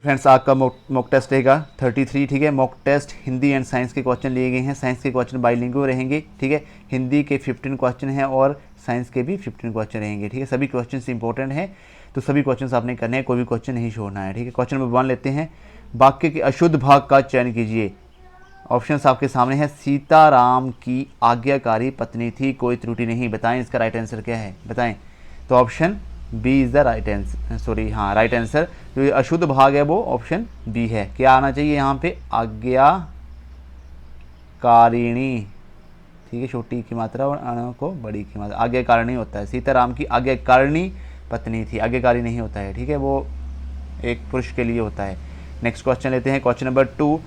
Friends आपका mock test रहेगा 33, ठीक है। Mock test Hindi and science के क्वेश्चन लिए गए हैं। साइंस के क्वेश्चन बाइलिंगुअल रहेंगे, ठीक है। हिंदी के 15 क्वेश्चन हैं और साइंस के भी 15 क्वेश्चन रहेंगे, ठीक है। सभी क्वेश्चन इंपॉर्टेंट हैं, तो सभी क्वेश्चन आपने करने हैं, कोई भी क्वेश्चन नहीं छोड़ना है, ठीक है। क्वेश्चन नंबर 1 लेते हैं। वाक्य के अशुद्ध भाग का चयन कीजिए। ऑप्शंस आपके सामने है। सीताराम की आज्ञाकारी पत्नी थी, कोई त्रुटि नहीं। बताएं इसका राइट आंसर क्या है, बताएं। तो option B is the right answer, sorry हाँ राइट आंसर। जो ये अशुद्ध भाग है वो ऑप्शन बी है। क्या आना चाहिए यहाँ पे, आज्ञाकारिणी, ठीक है। छोटी की मात्रा और अण को बड़ी की मात्रा, आज्ञाकारिणी होता है। सीताराम की आज्ञाकारिणी पत्नी थी, आज्ञाकारी नहीं होता है, ठीक है। वो एक पुरुष के लिए होता है। नेक्स्ट क्वेश्चन लेते हैं। Question number 2।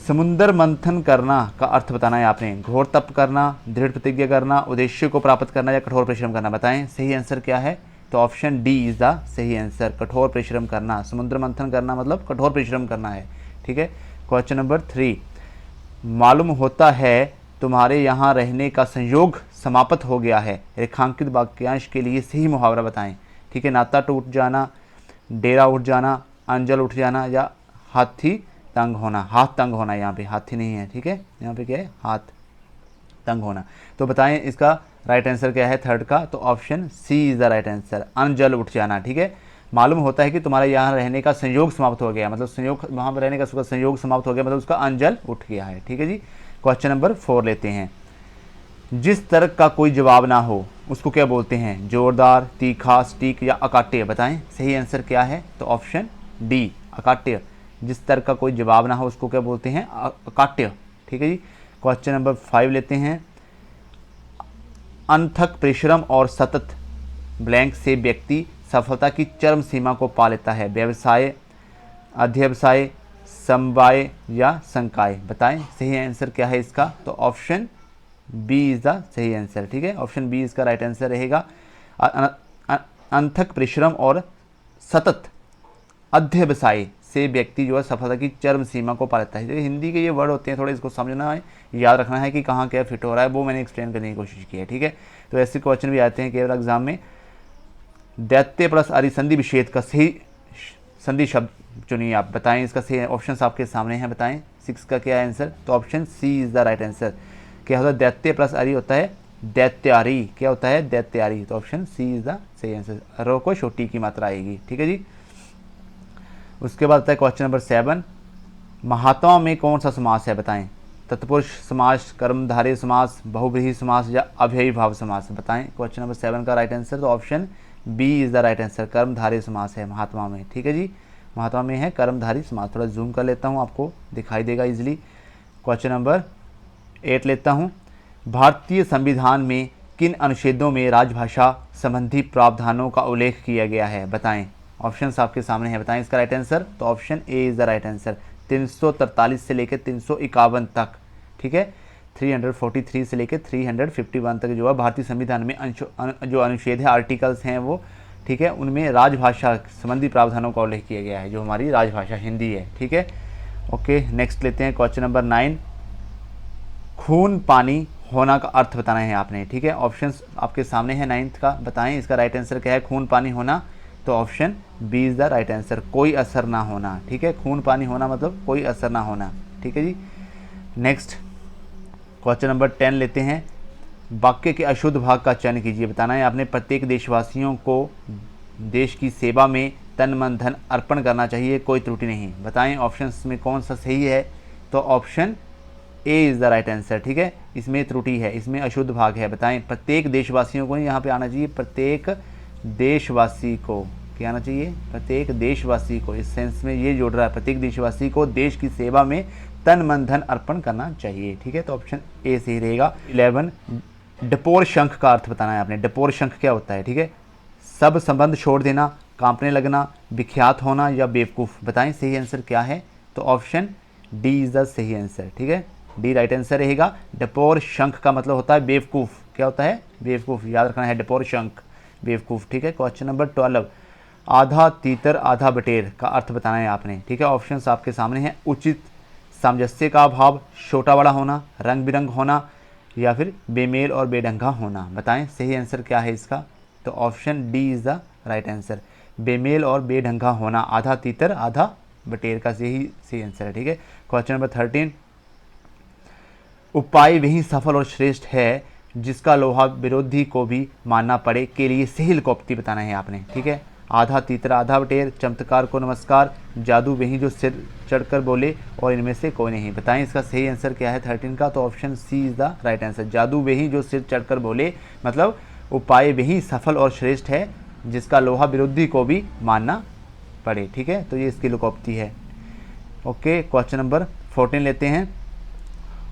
समुद्र मंथन करना का अर्थ बताना है आपने। घोर तप करना, दृढ़ प्रतिज्ञा करना, उद्देश्य को प्राप्त करना या कठोर परिश्रम करना। बताएं सही आंसर क्या है। तो ऑप्शन डी इज़ द सही आंसर, कठोर परिश्रम करना। समुद्र मंथन करना मतलब कठोर परिश्रम करना है, ठीक है। Question number 3। मालूम होता है तुम्हारे यहाँ रहने का संयोग समाप्त हो गया है। रेखांकित वाक्यांश के लिए सही मुहावरा बताएं, ठीक है। नाता टूट जाना, डेरा उठ जाना, अंजल उठ जाना या हाथी तंग होना। हाथ तंग होना, यहाँ पे हाथी नहीं है, ठीक है। यहाँ पे क्या है, हाथ तंग होना। तो बताएं इसका राइट आंसर क्या है थर्ड का। तो option C is the right answer, Anjal उठ जाना, ठीक है। मालूम होता है कि तुम्हारे यहाँ रहने का संयोग समाप्त हो गया, मतलब संयोग, वहाँ पर रहने का उसका संयोग समाप्त हो गया, मतलब उसका अंजल उठ गया है, ठीक है जी। क्वेश्चन नंबर 4 लेते हैं। जिस तर्क का कोई जवाब ना हो उसको क्या बोलते हैं। जोरदार, तीखा, सटीक या अकाट्य। बताएं सही आंसर क्या है। तो ऑप्शन डी अकाट्य। जिस तर्क का कोई जवाब ना हो उसको क्या बोलते हैं, अकाट्य, ठीक है जी। क्वेश्चन नंबर 5 लेते हैं। अनथक परिश्रम और सतत ब्लैंक से व्यक्ति सफलता की चरम सीमा को पा लेता है। व्यवसाय, अध्यवसाय, समवाय या संकाय। बताएं सही आंसर क्या है इसका। तो ऑप्शन बी इज़ द सही आंसर, ठीक है। ऑप्शन बी इसका राइट आंसर रहेगा। अनथक परिश्रम और सतत अध्यवसाय से व्यक्ति जो है सफलता की चरम सीमा को पा लेता है। जो हिंदी के ये वर्ड होते हैं थोड़े इसको समझना है, याद रखना है कि कहाँ क्या फिट हो रहा है, वो मैंने एक्सप्लेन करने की कोशिश की है, ठीक है। तो ऐसे क्वेश्चन भी आते हैं केवल एग्जाम में। दैत्य प्लस आदि संधि विच्छेद का सही संधि शब्द चुनिए आप। बताएं इसका सही। ऑप्शन आपके सामने हैं, बताएं 6 का क्या आंसर। तो option C is the right answer. क्या होता है, दैत्य प्लस आरी होता है दैत्यारी। क्या होता है, दैत्यारी। तो ऑप्शन सी इज़ द सही आंसर। रो को छोटी की मात्रा आएगी, ठीक है जी। उसके बाद आता है क्वेश्चन नंबर 7। महात्मा में कौन सा समास है, बताएं। तत्पुरुष समास, कर्मधारय समास, बहुव्रीहि समास या अव्ययी भाव समास। बताएं क्वेश्चन नंबर 7 का राइट आंसर। तो option B is the right answer, कर्मधारय समास है महात्मा में, ठीक है जी। महात्मा में है कर्मधारय समास। थोड़ा जूम कर लेता हूँ, आपको दिखाई देगा इजीली। क्वेश्चन नंबर 8 लेता हूँ। भारतीय संविधान में किन अनुच्छेदों में राजभाषा संबंधी प्रावधानों का उल्लेख किया गया है। बताएं। ऑप्शंस आपके सामने हैं, बताएं इसका राइट आंसर। तो option A is the right answer. 343 से लेकर 351 तक, ठीक है। 343 से लेकर 351 तक जो है भारतीय संविधान में जो अनुच्छेद है, आर्टिकल्स हैं वो, ठीक है, उनमें राजभाषा संबंधी प्रावधानों का उल्लेख किया गया है, जो हमारी राजभाषा हिंदी है, ठीक है। ओके, नेक्स्ट लेते हैं क्वेश्चन नंबर 9। खून पानी होना का अर्थ बताना है आपने, ठीक है। ऑप्शंस आपके सामने है 9th का। बताएं इसका राइट आंसर क्या है। खून पानी होना, तो option B is the right answer, कोई असर ना होना, ठीक है। खून पानी होना मतलब कोई असर ना होना, ठीक है जी। नेक्स्ट क्वेश्चन नंबर 10 लेते हैं। वाक्य के अशुद्ध भाग का चयन कीजिए। बताना है आपने। प्रत्येक देशवासियों को देश की सेवा में तन मन धन अर्पण करना चाहिए, कोई त्रुटि नहीं। बताएं ऑप्शंस में कौन सा सही है। तो option A is the right answer, ठीक है। इसमें त्रुटि है, इसमें अशुद्ध भाग है। बताएं प्रत्येक देशवासियों को, यहाँ पे आना चाहिए प्रत्येक देशवासी को। क्या आना चाहिए, प्रत्येक देशवासी को। इस सेंस में ये जोड़ रहा है, प्रत्येक देशवासी को देश की सेवा में तन मन धन अर्पण करना चाहिए, ठीक है। तो ऑप्शन ए सही रहेगा। 11 डपोर शंख का अर्थ बताना है आपने। डपोर शंख क्या होता है, ठीक है। सब संबंध छोड़ देना, कांपने लगना, विख्यात होना या बेवकूफ़। बताएं सही आंसर क्या है। तो ऑप्शन डी इज़ द सही आंसर, ठीक है। डी राइट आंसर रहेगा। डपोर शंख का मतलब होता है बेवकूफ़। क्या होता है, बेवकूफ़, याद रखना है, डपोर शंख बेवकूफ़, ठीक है। Question number 12। आधा तीतर आधा बटेर का अर्थ बताना है आपने, ठीक है। ऑप्शंस आपके सामने हैं। उचित, सामंजस्य का अभाव, छोटा बड़ा होना, रंग बिरंग होना या फिर बेमेल और बेढंगा होना। बताएं सही आंसर क्या है इसका। तो option D is the right answer, बेमेल और बेढंगा होना। आधा तीतर आधा बटेर का यही सही आंसर है। ठीक है, क्वेश्चन नंबर 13, उपाय वही सफल और श्रेष्ठ है जिसका लोहा विरोधी को भी मानना पड़े के लिए सही लोकोक्ति बताना है आपने। ठीक है, आधा तीतरा आधा बटेर, चमत्कार को नमस्कार, जादू वही जो सिर चढ़कर बोले और इनमें से कोई नहीं। बताएं इसका सही आंसर क्या है 13 का। तो option C is the right answer. जादू वही जो सिर चढ़कर बोले, मतलब उपाय वही सफल और श्रेष्ठ है जिसका लोहा विरोधी को भी मानना पड़े। ठीक है, तो ये इसकी लोकोक्ति है। ओके, क्वेश्चन नंबर 14 लेते हैं।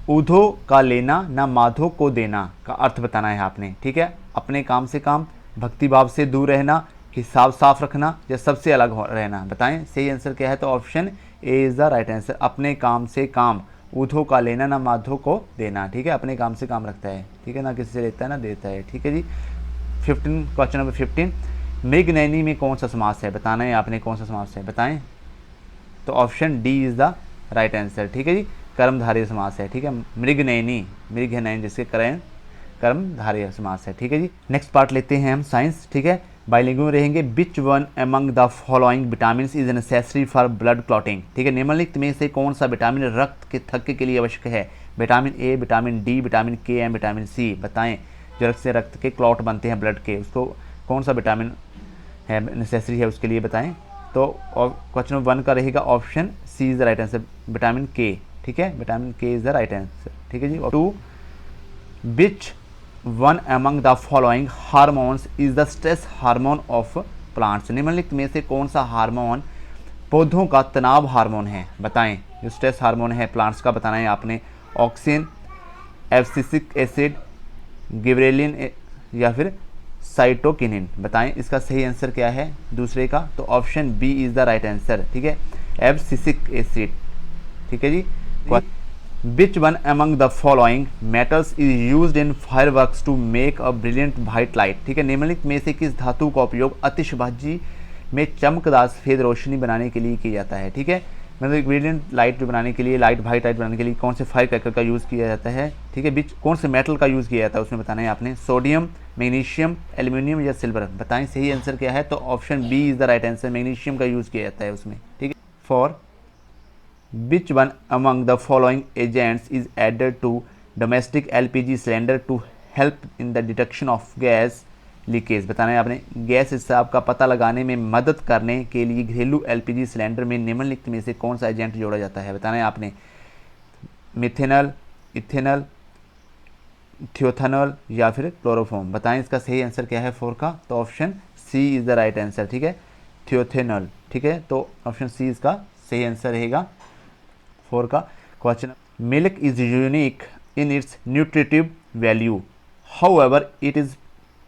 ऊधो का लेना ना माधो को देना का अर्थ बताना है आपने। ठीक है, अपने काम से काम, भक्तिभाव से दूर रहना, हिसाब साफ रखना या सबसे अलग रहना। बताएं सही आंसर क्या है। तो option A is the right answer. अपने काम से काम, ऊधो का लेना ना माधो को देना। ठीक है, अपने काम से काम रखता है। ठीक है, ना किसी से लेता है ना देता है। ठीक है जी। 15, क्वेश्चन नंबर 15, मृगनयनी में कौन सा समास है बताना है आपने। कौन सा समास है बताएं। तो option D is the right answer. ठीक है जी, कर्मधारय समास है। ठीक है, मृगनयनी, मृगनयन जिसके कर्मधारय समास है। ठीक है जी। नेक्स्ट पार्ट लेते हैं हम साइंस। ठीक है, बाइलिंगुअल में रहेंगे। Which one among the following vitamin is necessary for blood clotting. ठीक है, निम्नलिखित में से कौन सा विटामिन रक्त के थक्के के लिए आवश्यक है। Vitamin A, vitamin D, vitamin के एंड विटामिन सी। बताएं जो से रक्त के क्लॉट बनते हैं ब्लड के, उसको कौन सा विटामिन है नेसेसरी है उसके लिए बताएं। तो क्वेश्चन नंबर 1 का रहेगा option C is the right answer, vitamin K. ठीक है, विटामिन के इज द राइट आंसर। ठीक है जी। 2, which one among the following hormones is the stress hormone of plants. निम्नलिखित में से कौन सा हार्मोन पौधों का तनाव हार्मोन है। बताएं जो स्ट्रेस हार्मोन है प्लांट्स का बताना है आपने। ऑक्सिन, एब्सिसिक एसिड, गिबरेलिन या फिर साइटोकिनिन। बताएं इसका सही आंसर क्या है दूसरे का। तो option B is the right answer. ठीक है, एब्सिसिक एसिड। ठीक है जी। Which one among the following metals is used in fireworks to make a brilliant white light। ठीक है, निम्नलिखित में से किस धातु का उपयोग आतिशबाजी में चमकदार सफेद रोशनी बनाने के लिए किया जाता है। ठीक है, मतलब ब्रिलियंट लाइट जो बनाने के लिए, लाइट वाइट लाइट बनाने के लिए कौन से फायर क्रैकर का यूज़ किया जाता है। ठीक है, बीच कौन से मेटल का यूज़ किया जाता है उसमें बताना है आपने। सोडियम, मैग्नीशियम, एल्यूमिनियम या सिल्वर। बताएं सही आंसर क्या है। तो option B is the right answer, magnesium का यूज़ किया जाता है उसमें। ठीक है। For Which one among the following agents is added to domestic LPG cylinder to help in the detection of gas leakage। बताना है आपने। गैस रिसाव का पता लगाने में मदद करने के लिए घरेलू LPG सिलेंडर में निम्नलिखित में से कौन सा एजेंट जोड़ा जाता है। बताना है आपने। मिथेनॉल, इथेनॉल, थियोथेनॉल या फिर क्लोरोफॉर्म। बताएं इसका सही आंसर क्या है 4 का। तो option C is the right answer. ठीक है, थियोथेनॉल। ठीक है, तो ऑप्शन सी इसका सही आंसर रहेगा 4 का। Question, milk is unique in its nutritive value, however it is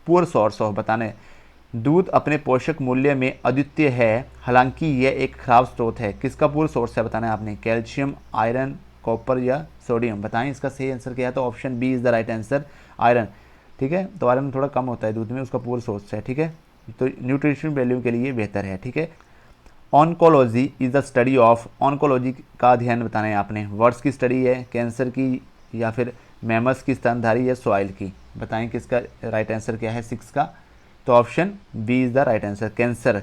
poor source of. बताने दूध अपने पोषक मूल्य में अद्वितीय है, हालांकि यह एक खराब स्रोत है। किसका पुअर सोर्स है बताना है आपने। कैल्शियम, आयरन, कॉपर या सोडियम। बताएं इसका सही आंसर क्या है। तो option B is the right answer, iron. ठीक है, तो आयरन थोड़ा कम होता है दूध में, उसका पुअर सोर्स है। ठीक है, तो न्यूट्रिशन वैल्यू के लिए बेहतर है। ठीक है। Oncology is the study of, oncology का अध्ययन बताना है आपने। वर्ड्स की स्टडी है, कैंसर की या फिर मैमस की, स्तनधारी या सॉइल की। बताएं किसका राइट आंसर क्या है 6 का। तो option B is the right answer, cancer.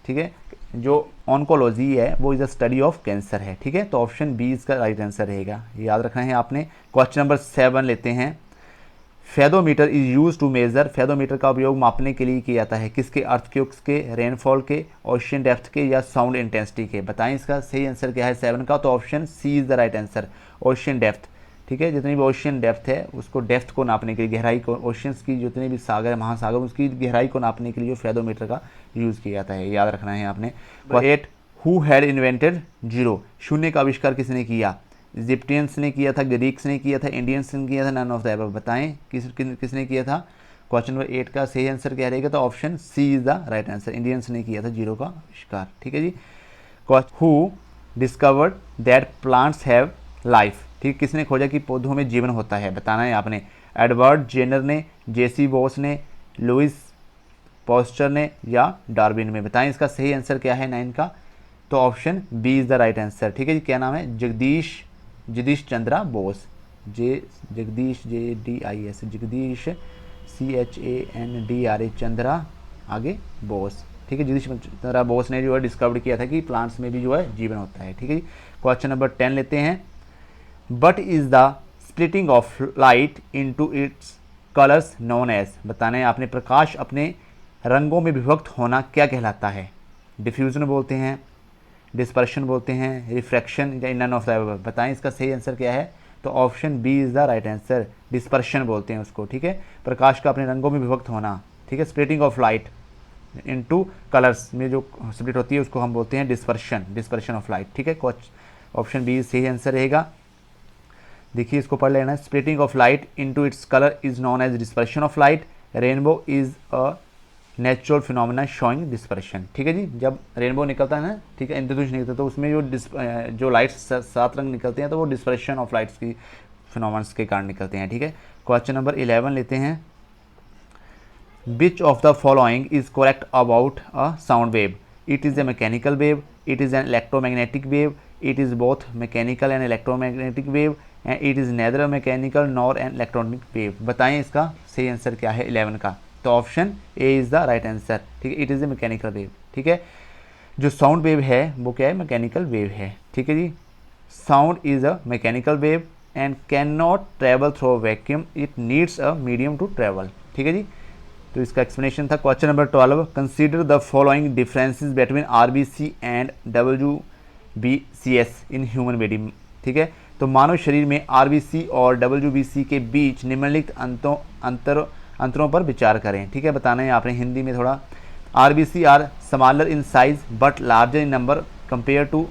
ठीक है, जो ऑन्कोलॉजी है वो is the study of cancer है। ठीक है, तो ऑप्शन बी इसका राइट आंसर रहेगा, याद रखना है आपने। क्वेश्चन नंबर 7 लेते हैं। Fathometer is use to measure, fathometer का उपयोग मापने के लिए किया जाता है किसके। अर्थक्वेक्स के, रेनफॉल के, ओशियन डेप्थ के या साउंड इंटेंसिटी के। बताएं इसका सही आंसर क्या है 7 का। तो option C is the right answer, ocean depth. ठीक है, जितनी भी ओशियन डेप्थ है उसको, डेप्थ को नापने के लिए, गहराई को, ओशियंस की जितने भी सागर महासागर उसकी गहराई को नापने के लिए जो फेदोमीटर का यूज़ किया जाता है, याद रखना है आपने। 8, हु हैड इन्वेंटेड जीरो, शून्य का आविष्कार किसने किया। इजिप्टियंस ने किया था, ग्रीक्स ने किया था, इंडियंस ने किया था, नन ऑफ द अबव। बताएं किसने किया था। क्वेश्चन नंबर 8 का सही आंसर क्या रहेगा। तो option C is the right answer, Indians ने किया था जीरो का आविष्कार। ठीक है जी। Who discovered that plants have life. ठीक, किसने खोजा कि पौधों में जीवन होता है। बताना है आपने। एडवर्ड जेनर ने, जेसी बोस ने, लुइस पॉस्चर ने या डार्विन में। बताएं इसका सही आंसर क्या है 9 का। तो option B is the right answer. ठीक है जी। क्या नाम है, जगदीश चंद्रा बोस, जगदीश JDIS, जगदीश CHANDRA चंद्रा आगे बोस। ठीक है, जगदीश चंद्र बोस ने जो है डिस्कवर किया था कि प्लांट्स में भी जो है जीवन होता है। ठीक है जी। क्वेश्चन नंबर 10 लेते हैं। But is the splitting of light into its colours known as, बताना है आपने, प्रकाश अपने रंगों में विभक्त होना क्या कहलाता है? डिफ्यूजन बोलते हैं, डिस्पर्शन बोलते हैं, रिफ्रैक्शन या नन ऑफ द अबव। बताएं इसका सही आंसर क्या है? तो option B is the right answer, dispersion बोलते हैं उसको। ठीक है, प्रकाश का अपने रंगों में विभक्त होना। ठीक है, splitting of light into colours में जो स्प्लिट होती है उसको हम बोलते हैं डिस्पर्शन, डिस्पर्शन ऑफ लाइट। ठीक है, ऑप्शन बी सही आंसर रहेगा। देखिए इसको पढ़ लेना। Splitting of light into its colour is known as dispersion of light. Rainbow is a natural phenomena showing dispersion. ठीक है जी, जब रेनबो निकलता है ना, ठीक है, इंद्रधनुष निकलता है, तो उसमें जो लाइट्स 7 रंग निकलते हैं तो वो डिस्पर्शन ऑफ लाइट्स की फिनोमेनस के कारण निकलते हैं। ठीक है, क्वेश्चन नंबर 11 लेते हैं। Which of the following is correct about a sound wave? It is a mechanical wave, it is an electromagnetic wave, it is both mechanical and electromagnetic wave, and it is neither mechanical nor an electronic wave. बताएं इसका सही answer क्या है 11 का? तो option A is the right answer. ठीक है, it is a mechanical wave. ठीक है, जो साउंड वेव है वो क्या है? मैकेनिकल वेव है। ठीक है जी, sound is a mechanical wave and can not travel through vacuum, it needs a medium to travel. ठीक है जी, तो इसका एक्सप्लेनेशन था। Question number 12, consider the following differences between RBC and डब्ल्यूबीसीएस इन ह्यूमन बॉडी। ठीक है, तो मानव शरीर में आरबीसी और डब्ल्यूबीसी के बीच निम्नलिखित अंतरों पर विचार करें। ठीक है, बताना है आपने हिंदी में थोड़ा। RBC are smaller in size but larger in number compare to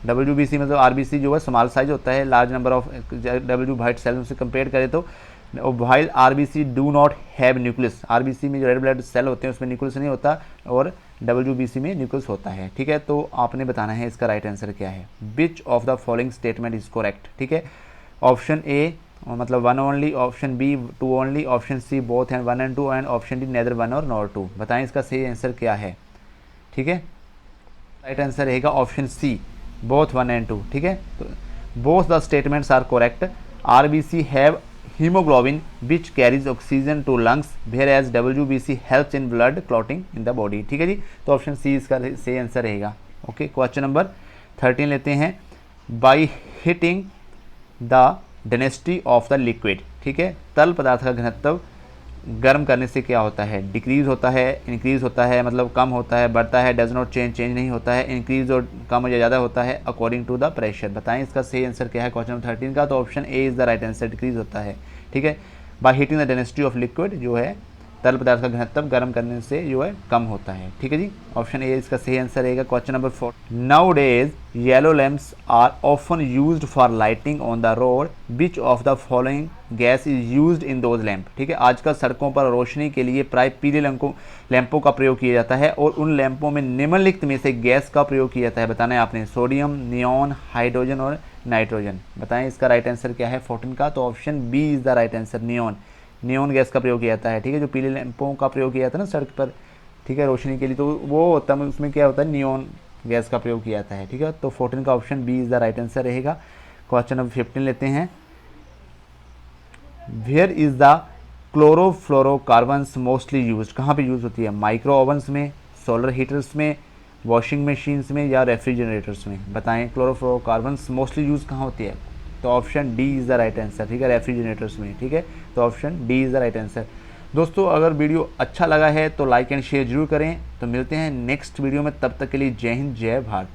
WBC. मतलब आरबीसी जो है स्मॉल साइज होता है, large number of W white cell से कंपेयर करें तो। While RBC do not have nucleus, RBC में जो रेड ब्लड सेल होते हैं उसमें न्यूक्लियस नहीं होता और डब्ल्यूबीसी में न्यूक्लियस होता है। ठीक है, तो आपने बताना है इसका राइट आंसर क्या है। Which of the following statement is correct? ठीक है, ऑप्शन ए मतलब 1 only, option B 2 only, option C both and 1 and 2, and option D neither 1 और नॉर 2। बताएं इसका सही आंसर क्या है? ठीक है, राइट आंसर रहेगा ऑप्शन सी, बोथ 1 and 2। ठीक है, तो both the statements are correct. RBC have hemoglobin which carries oxygen to lungs whereas WBC helps in blood clotting in the body। ठीक है जी, तो ऑप्शन सी इसका सही आंसर रहेगा। ओके, क्वेश्चन नंबर 13 लेते हैं। By heating the density of the liquid. ठीक है, तरल पदार्थ का घनत्व गर्म करने से क्या होता है? डिक्रीज होता है, इंक्रीज होता है, मतलब कम होता है, बढ़ता है, डज नॉट चेंज, चेंज नहीं होता है, इंक्रीज और कम या ज़्यादा होता है अकॉर्डिंग टू द प्रेशर। बताएं इसका सही आंसर क्या है क्वेश्चन नंबर 13 का? तो option A is the right answer, decrease होता है। ठीक है, by heating the density of liquid जो है तरल पदार्थ का घनत्व गर्म करने से जो है कम होता है। ठीक है जी, ऑप्शन ए इसका सही आंसर रहेगा। Question number 4, nowadays yellow lamps are often used for lighting on the road, which of the following gas is used in those lamp. ठीक है, आजकल सड़कों पर रोशनी के लिए प्राय पीले लैंपों का प्रयोग किया जाता है और उन लैंपों में निम्नलिखित में से गैस का प्रयोग किया जाता है। बताना है आपने, सोडियम, नियॉन, हाइड्रोजन और नाइट्रोजन। बताएं इसका राइट आंसर क्या है 14 का? तो option B is the right answer, neon. Neon gas का प्रयोग किया जाता है। ठीक है, जो पीले लैंपों का प्रयोग किया जाता है ना सड़क पर, ठीक है, रोशनी के लिए, तो वो होता है उसमें क्या होता है? नियॉन गैस का प्रयोग किया जाता है। ठीक है, तो 14 का option B is the right answer रहेगा। क्वेश्चन नंबर 15 लेते हैं। Where is the chlorofluorocarbons mostly used? कहाँ पे यूज़ होती है? माइक्रो ओवंस में, सोलर हीटर्स में, वॉशिंग मशीन्स में या रेफ्रिजरेटर्स में? बताएं क्लोरोफ्लोरोकार्बन्स मोस्टली यूज़ कहाँ होती है? तो option D is the right answer. ठीक है, रेफ्रिजरेटर्स में। ठीक है, तो option D is the right answer. दोस्तों अगर वीडियो अच्छा लगा है तो लाइक एंड शेयर जरूर करें। तो मिलते हैं नेक्स्ट वीडियो में, तब तक के लिए जय हिंद, जय भारत।